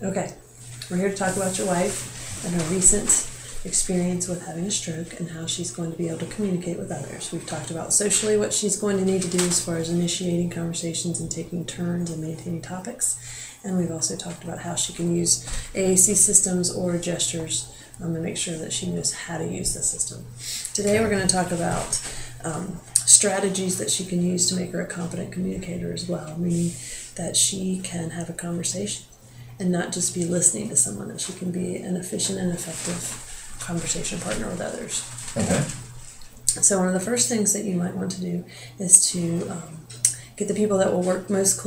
Okay, we're here to talk about your wife and her recent experience with having a stroke and how she's going to be able to communicate with others. We've talked about socially what she's going to need to do as far as initiating conversations and taking turns and maintaining topics. And we've also talked about how she can use AAC systems or gestures and make sure that she knows how to use the system. Today we're going to talk about strategies that she can use to make her a competent communicator as well, meaning that she can have a conversation and not just be listening to someone, that she can be an efficient and effective conversation partner with others. Okay. So one of the first things that you might want to do is to get the people that will work most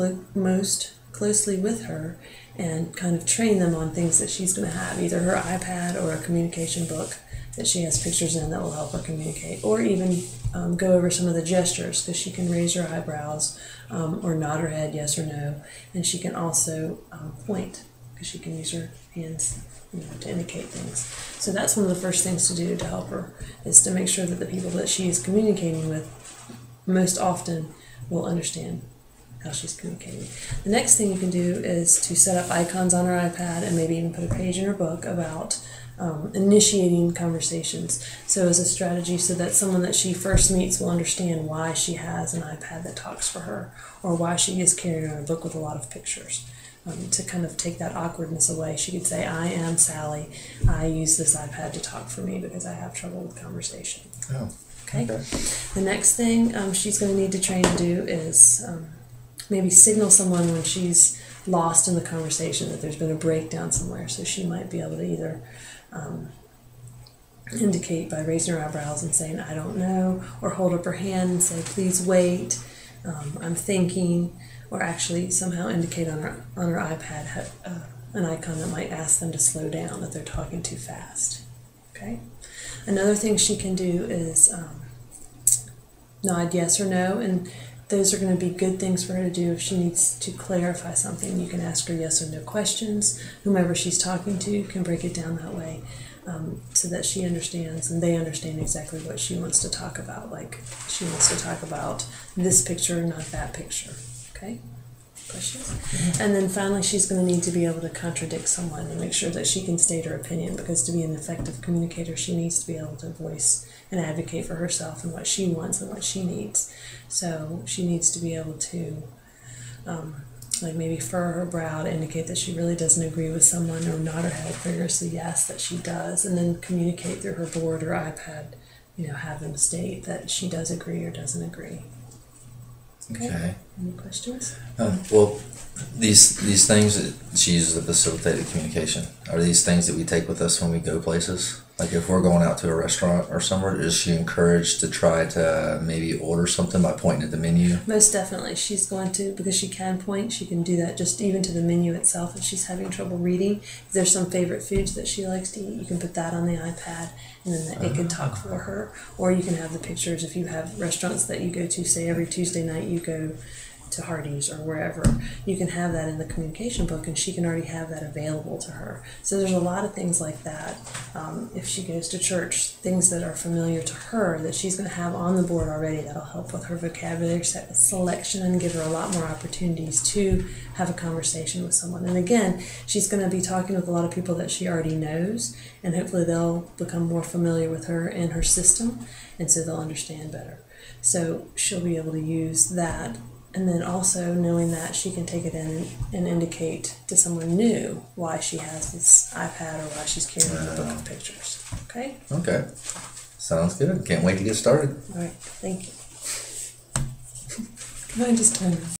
closely with her and kind of train them on things that she's going to have, either her iPad or a communication book that she has pictures in that will help her communicate, or even go over some of the gestures, because she can raise her eyebrows or nod her head yes or no, and she can also point, because she can use her hands to indicate things. So that's one of the first things to do to help her, is to make sure that the people that she is communicating with most often will understand how she's communicating. The next thing you can do is to set up icons on her iPad and maybe even put a page in her book about initiating conversations. So as a strategy, so that someone that she first meets will understand why she has an iPad that talks for her, or why she is carrying around a book with a lot of pictures. To kind of take that awkwardness away, she could say, I am Sally. I use this iPad to talk for me because I have trouble with conversation. Oh, okay. The next thing she's going to need to train to do is maybe signal someone when she's lost in the conversation, that there's been a breakdown somewhere. So she might be able to either indicate by raising her eyebrows and saying, I don't know, or hold up her hand and say, please wait, I'm thinking, or actually somehow indicate on her iPad an icon that might ask them to slow down, that they're talking too fast. Okay. Another thing she can do is nod yes or no, and those are going to be good things for her to do if she needs to clarify something. You can ask her yes or no questions. Whomever she's talking to can break it down that way, so that she understands and they understand exactly what she wants to talk about. Like, she wants to talk about this picture, not that picture. Okay? Questions? And then finally, she's going to need to be able to contradict someone and make sure that she can state her opinion, because to be an effective communicator, she needs to be able to voice and advocate for herself and what she wants and what she needs. So she needs to be able to like maybe furrow her brow to indicate that she really doesn't agree with someone, or nod her head vigorously yes that she does, and then communicate through her board or iPad, have them state that she does agree or doesn't agree. Okay. Any questions? Well, these things that she uses to facilitate communication, are these things that we take with us when we go places? Like if we're going out to a restaurant or somewhere, is she encouraged to try to maybe order something by pointing at the menu? Most definitely. She's going to, because she can point, she can do that just even to the menu itself. If she's having trouble reading, if there's some favorite foods that she likes to eat, you can put that on the iPad, and then it can talk for her. Or you can have the pictures. If you have restaurants that you go to, say every Tuesday night you go to Hardee's or wherever, you can have that in the communication book, and she can already have that available to her. So there's a lot of things like that. If she goes to church, things that are familiar to her that she's going to have on the board already, that'll help with her vocabulary selection and give her a lot more opportunities to have a conversation with someone. And again, she's going to be talking with a lot of people that she already knows, and hopefully they'll become more familiar with her and her system, and so they'll understand better. So she'll be able to use that. And then also knowing that she can take it in and indicate to someone new why she has this iPad or why she's carrying the book of pictures. Okay? Okay. Sounds good. Can't wait to get started. All right. Thank you. Can I just turn this?